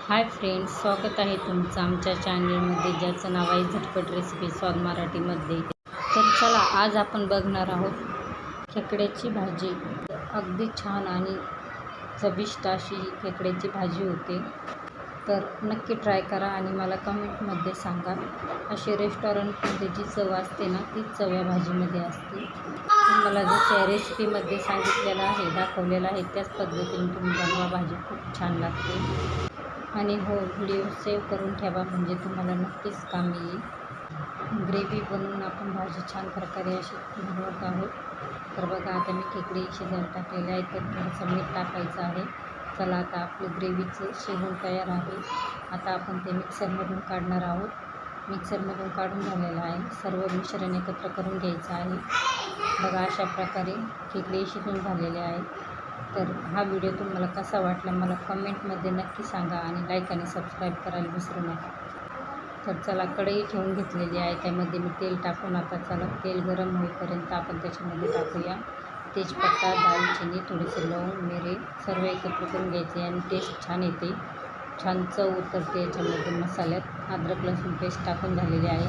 Hi friends, स्वागत आहे तुमचं आमच्या चॅनलमध्ये ज्याचं नाव आहे झटपट रेसिपी स्वाद मराठीमध्ये. तर चला, आज आपण बघणार आहोत खेकड्याची भाजी. अगदी छान आणि चविष्ट अशी खेकड्याची भाजी होते. तर नक्की ट्राय करा आणि मला कमेंटमध्ये सांगा. अशी रेस्टॉरंटमध्ये जी चव असते ना, तीच चव या भाजीमध्ये असते. तुम्हाला जसं या रेसिपीमध्ये सांगितलेलं आहे, दाखवलेलं आहे, त्याच पद्धतीने तुम्ही बनवा. भाजी खूप छान लागते. आणि हो, व्हिडिओ सेव्ह करून ठेवा, म्हणजे तुम्हाला नक्कीच कामी येईल. ग्रेव्ही बनवून आपण भाजी छान प्रकारे अशी बनवत आहोत. तर बघा, आता मी खेकडे शिजायला टाकलेले आहे, तर थोडंसं मीठ टाकायचं आहे. चला, आता आपलं ग्रेव्हीचं शिजून तयार आहे. आता आपण ते मिक्सरमधून काढणार आहोत. मिक्सरमधून काढून झालेलं आहे. सर्व मिश्रण एकत्र करून घ्यायचं आहे. बघा, अशा प्रकारे खेकडे शिजून झालेले आहेत. तर हा व्हिडिओ तुम्हाला कसा वाटला मला कमेंटमध्ये नक्की सांगा आणि लाईक आणि सबस्क्राईब करायला विसरू नका. तर चला, कढई ठेवून घेतलेली आहे, त्यामध्ये मी तेल टाकून आता चला तेल गरम होईपर्यंत आपण त्याच्यामध्ये टाकूया तेजपत्ता, दालचिनी, थोडेसे लवंग, मिरे सर्व एकत्र करून घ्यायचे आणि टेस्ट छान येते. छान चव उतरते याच्यामध्ये. मसाल्यात अद्रक लसूण पेस्ट टाकून झालेली आहे.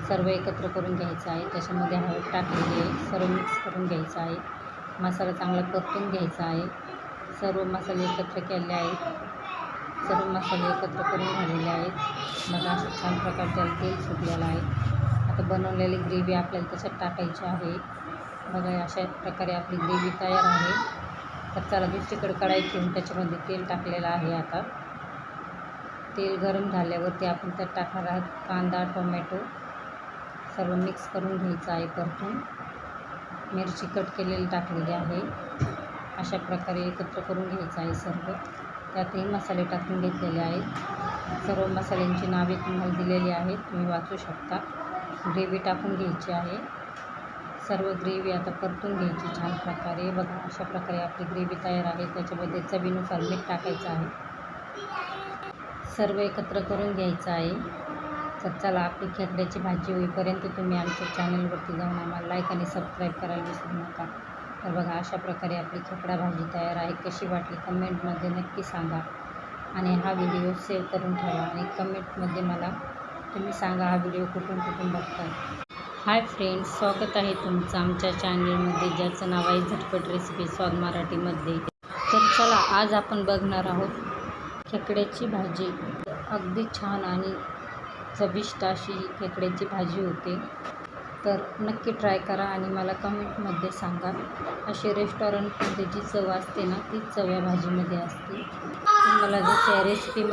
सर्व एकत्र करून घ्यायचं आहे. त्याच्यामध्ये हळद टाकलेली आहे. सर्व मिक्स करून घ्यायचं आहे. मसाला चांगला परतून घ्यायचा आहे. सर्व मसाले एकत्र केले आहेत. सर्व मसाले एकत्र करून झालेले आहेत. बघा, असं छान प्रकारे त्याला तेल सुटलेलं आहे. आता बनवलेली ग्रेव्ही आपल्याला त्याच्यात टाकायची आहे. बघा, अशा प्रकारे आपली ग्रेव्ही तयार आहे. तर चला, दुसरीकडे कढई ठेवून त्याच्यामध्ये तेल टाकलेलं आहे. आता तेल गरम झाल्यावरती आपण त्यात टाकणार आहोत कांदा, टोमॅटो सर्व मिक्स करून घ्यायचं आहे. परतून मिरची कट केलेली टाकलेली आहे. अशा प्रकारे एकत्र करून घ्यायचं आहे सर्व. त्यातही मसाले टाकून घेतलेले आहेत. सर्व मसाल्यांची नावे तुम्हाला दिलेली आहेत, तुम्ही वाचू शकता. ग्रेव्ही टाकून घ्यायची आहे. सर्व ग्रेव्ही आता परतून घ्यायची छान प्रकारे. बघा, अशा प्रकारे आपली ग्रेव्ही तयार आहे. त्याच्यामध्ये चवीनुसार मीठ टाकायचं आहे. सर्व एकत्र करून घ्यायचं आहे. तर चला, आपली खेकड्याची भाजी होईपर्यंत तुम्ही आमच्या चॅनलवरती जाऊन आम्हाला लाईक आणि सबस्क्राईब करायला विसरू नका. तर बघा, अशा प्रकारे आपली खेकडा भाजी तयार आहे. कशी वाटली कमेंटमध्ये नक्की सांगा आणि हा व्हिडिओ सेव्ह करून ठेवा आणि कमेंटमध्ये मला तुम्ही सांगा हा व्हिडिओ कुठून बघताय. हाय फ्रेंड्स, स्वागत आहे तुमचं आमच्या चॅनलमध्ये ज्याचं नाव आहे झटपट रेसिपी स्वाद मराठीमध्ये. तर चला, आज आपण बघणार आहोत खेकड्याची भाजी. अगदी छान आणि चविष्ट अशी खेकड्याची भाजी होते. तर नक्की ट्राय करा आणि मला कमेंटमध्ये सांगा. अशी रेस्टॉरंटमध्ये जी चव असते ना, तीच चव या भाजीमध्ये असते. तुम्हाला जसं या रेसिपी